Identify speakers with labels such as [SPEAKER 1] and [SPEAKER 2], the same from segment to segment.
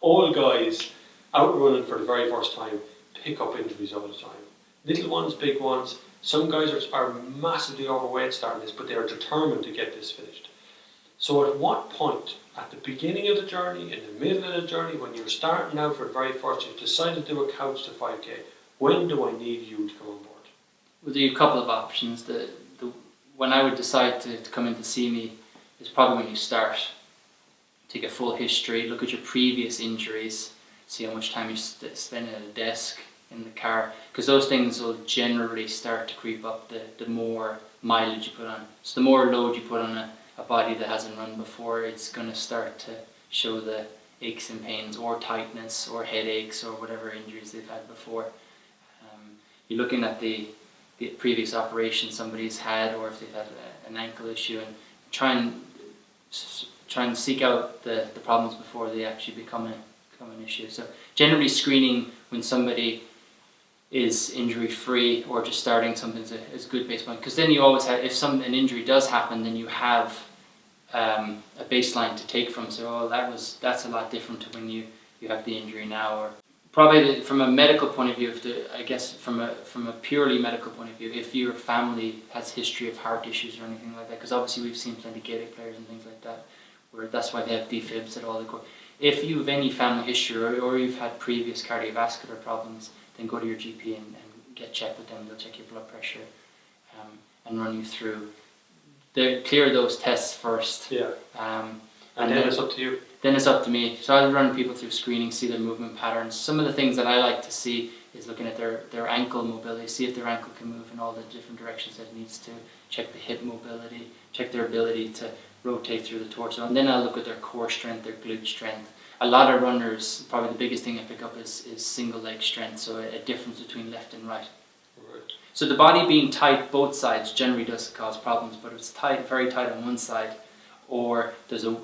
[SPEAKER 1] old guys out running for the very first time pick up injuries all the time. Little ones, big ones. Some guys are massively overweight starting this, but they are determined to get this finished. So at what point, at the beginning of the journey, in the middle of the journey, when you're starting out for the very first, you've decided to do a couch to 5K, when do I need you to come on board?
[SPEAKER 2] We'll do a couple of options. When I would decide to come in to see me is probably when you start. Take a full history, look at your previous injuries, see how much time you spend at a desk, in the car, because those things will generally start to creep up the more mileage you put on. So the more load you put on a body that hasn't run before, it's going to start to show the aches and pains or tightness or headaches or whatever injuries they've had before. You're looking at the previous operation somebody's had, or if they've had an ankle issue, and try and seek out the problems before they actually become an issue. So generally screening when somebody is injury free or just starting something is a good baseline, because then you always have, if an injury does happen, then you have a baseline to take from. So that's a lot different to when you have the injury now. Or probably from a medical point of view, I guess from a purely medical point of view, if your family has history of heart issues or anything like that, because obviously we've seen plenty of Gaelic players and things like that, where that's why they have defibs at all the court. If you have any family history or you've had previous cardiovascular problems, then go to your GP and get checked with them. They'll check your blood pressure and run you through. They clear those tests first.
[SPEAKER 1] Yeah. And then it's up to you.
[SPEAKER 2] Then it's up to me. So I'll run people through screening, see their movement patterns. Some of the things that I like to see is looking at their ankle mobility, see if their ankle can move in all the different directions that it needs to, check the hip mobility, check their ability to rotate through the torso, and then I'll look at their core strength, their glute strength. A lot of runners, probably the biggest thing I pick up is single leg strength, so a difference between left and right. So the body being tight both sides generally does cause problems, but if it's tight, very tight on one side, or there's a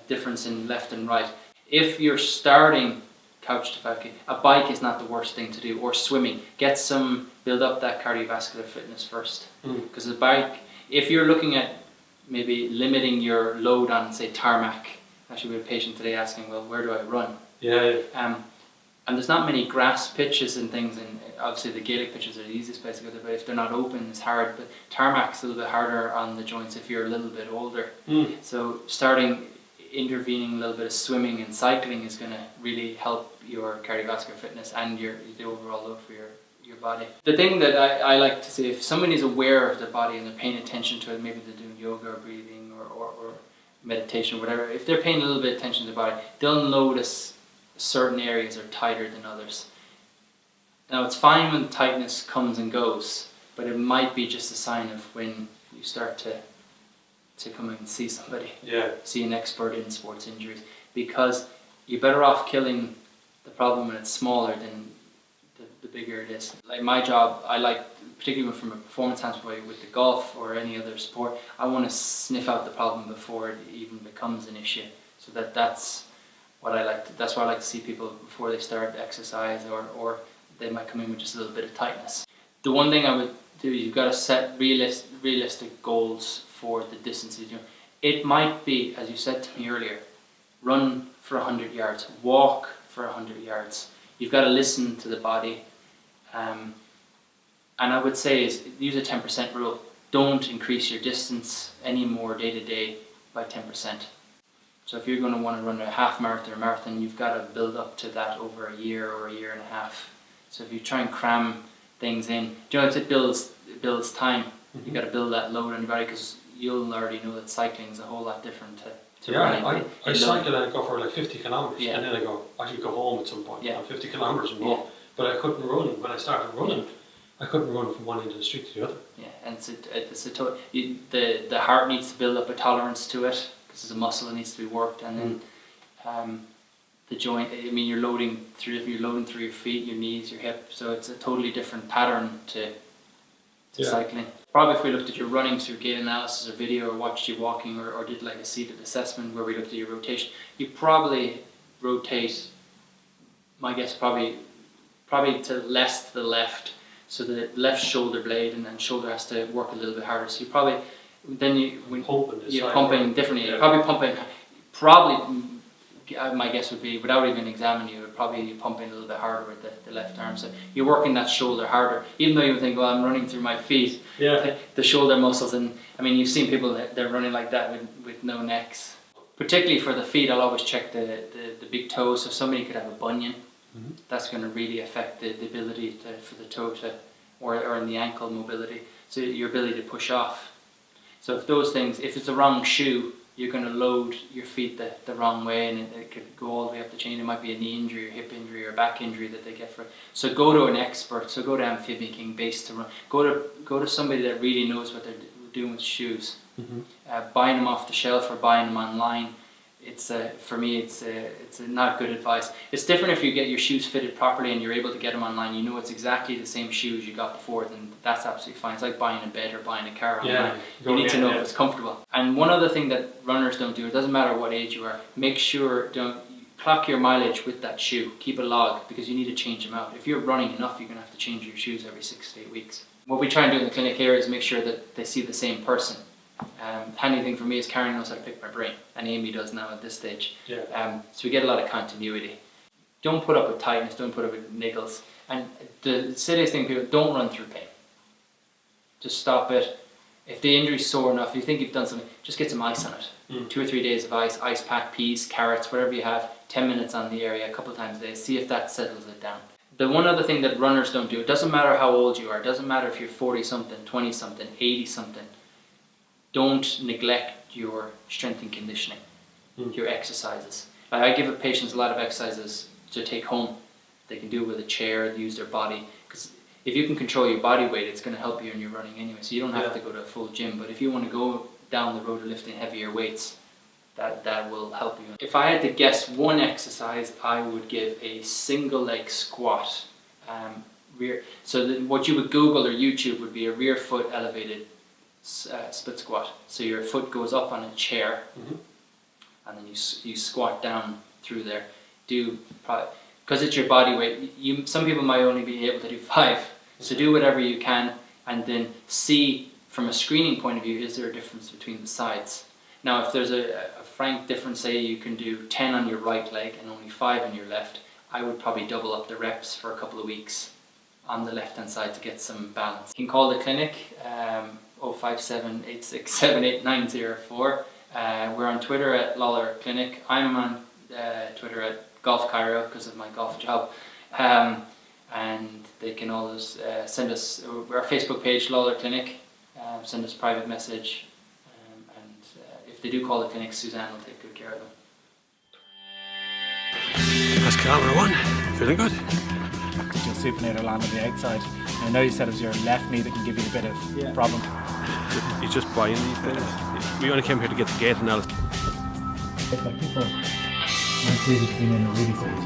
[SPEAKER 2] difference in left and right. If you're starting couch to 5K, a bike is not the worst thing to do, or swimming. Build up that cardiovascular fitness first. Because the bike, if you're looking at maybe limiting your load on, say, tarmac. Actually, we had a patient today asking, well, where do I run?
[SPEAKER 1] Yeah.
[SPEAKER 2] And there's not many grass pitches and things, and obviously the Gaelic pitches are the easiest place to go to, but if they're not open, it's hard. But tarmac's a little bit harder on the joints if you're a little bit older. So intervening a little bit of swimming and cycling is going to really help your cardiovascular fitness and the overall load for your body. The thing that I like to see, if somebody's aware of their body and they're paying attention to it, maybe they're doing yoga or breathing or meditation or whatever, if they're paying a little bit of attention to their body, they'll notice certain areas are tighter than others. Now it's fine when tightness comes and goes, but it might be just a sign of when you start to come in and see somebody, see an expert in sports injuries, because you're better off killing the problem when it's smaller than the bigger it is. Like my job, I like, particularly from a performance standpoint with the golf or any other sport, I want to sniff out the problem before it even becomes an issue. So that's what I like. That's why I like to see people before they start exercise, or they might come in with just a little bit of tightness. The one thing I would do is you've got to set realistic goals for the distance you're doing. It might be, as you said to me earlier, run for 100 yards, walk for 100 yards. You've got to listen to the body. And I would say is use a 10% rule. Don't increase your distance anymore day to day by 10%. So if you're going to want to run a half marathon or a marathon, you've got to build up to that over a year or a year and a half. So if you try and cram things in, it builds time. You've got to build that load on your body, because you'll already know that cycling is a whole lot different to running.
[SPEAKER 1] I cycle and I go for like 50 kilometers, and then I should go home at some point. 50 kilometers and more. But I couldn't run when I started running. I couldn't run from one end of the street to the other. Yeah, and
[SPEAKER 2] the heart needs to build up a tolerance to it, because it's a muscle that needs to be worked, and then the joint. I mean, you're loading through your feet, your knees, your hip. So it's a totally different pattern to cycling. Probably if we looked at your running through gait analysis or video, or watched you walking, or did like a seated assessment where we looked at your rotation, you probably rotate. My guess probably to less to the left. So the left shoulder blade and shoulder has to work a little bit harder. So you probably you're pumping differently. You're probably pumping my guess would be, without even examining you, would probably pump in a little bit harder with the left arm. So you're working that shoulder harder, even though you would think, well, I'm running through my feet.
[SPEAKER 1] Yeah.
[SPEAKER 2] The shoulder muscles, and I mean, you've seen people that they're running like that with no necks. Particularly for the feet, I'll always check the big toes. So somebody could have a bunion. That's going to really affect the ability for the toe to, or in the ankle mobility. So your ability to push off. So if those things, if it's the wrong shoe, you're going to load your feet the wrong way, and it could go all the way up the chain. It might be a knee injury or hip injury or back injury that they get for it. So go to an expert. So go to Amphibian King Base to run. Go to somebody that really knows what they're doing with shoes. Buying them off the shelf or buying them online, it's for me it's not good advice. It's different if you get your shoes fitted properly and you're able to get them online. You know it's exactly the same shoes you got before, then that's absolutely fine. It's like buying a bed or buying a car online. You need to know if it's comfortable. And one other thing that runners don't do, it doesn't matter what age you are, make sure don't clock your mileage with that shoe. Keep a log, because you need to change them out. If you're running enough, you're going to have to change your shoes every 6 to 8 weeks. What we try and do in the clinic here is make sure that they see the same person. Handy thing for me is Karen knows how to pick my brain, and Amy does now at this stage. So we get a lot of continuity. Don't put up with tightness, don't put up with niggles. And the silliest thing, people, don't run through pain. Just stop it. If the injury's sore enough, you think you've done something, just get some ice on it. 2 or 3 days of ice pack, peas, carrots, whatever you have, 10 minutes on the area a couple of times a day. See if that settles it down. The one other thing that runners don't do, it doesn't matter how old you are, it doesn't matter if you're 40 something, 20 something, 80 something. Don't neglect your strength and conditioning, your exercises. I give patients a lot of exercises to take home. They can do it with a chair, use their body. Because if you can control your body weight, it's going to help you in your running anyway. So you don't have to go to a full gym. But if you want to go down the road of lifting heavier weights, that will help you. If I had to guess one exercise, I would give a single leg squat. So what you would Google or YouTube would be a rear foot elevated split squat. So your foot goes up on a chair, and then you squat down through there. Because it's your body weight. Some people might only be able to do 5. So do whatever you can, and then see from a screening point of view, is there a difference between the sides? Now, if there's a frank difference, say you can do 10 on your right leg and only 5 on your left, I would probably double up the reps for a couple of weeks on the left hand side to get some balance. You can call the clinic. 05786788904. We're on Twitter at Lawlor Clinic. I'm on Twitter at Golf Cairo because of my golf job. And they can always send us our Facebook page, Lawlor Clinic. Send us a private message. And if they do call the clinic, Suzanne will take good care of them.
[SPEAKER 3] That's kilometre 1. Feeling good? He's just buying these things. We only came here to get the gait analysis.
[SPEAKER 4] Like people, my kids have been in a really serious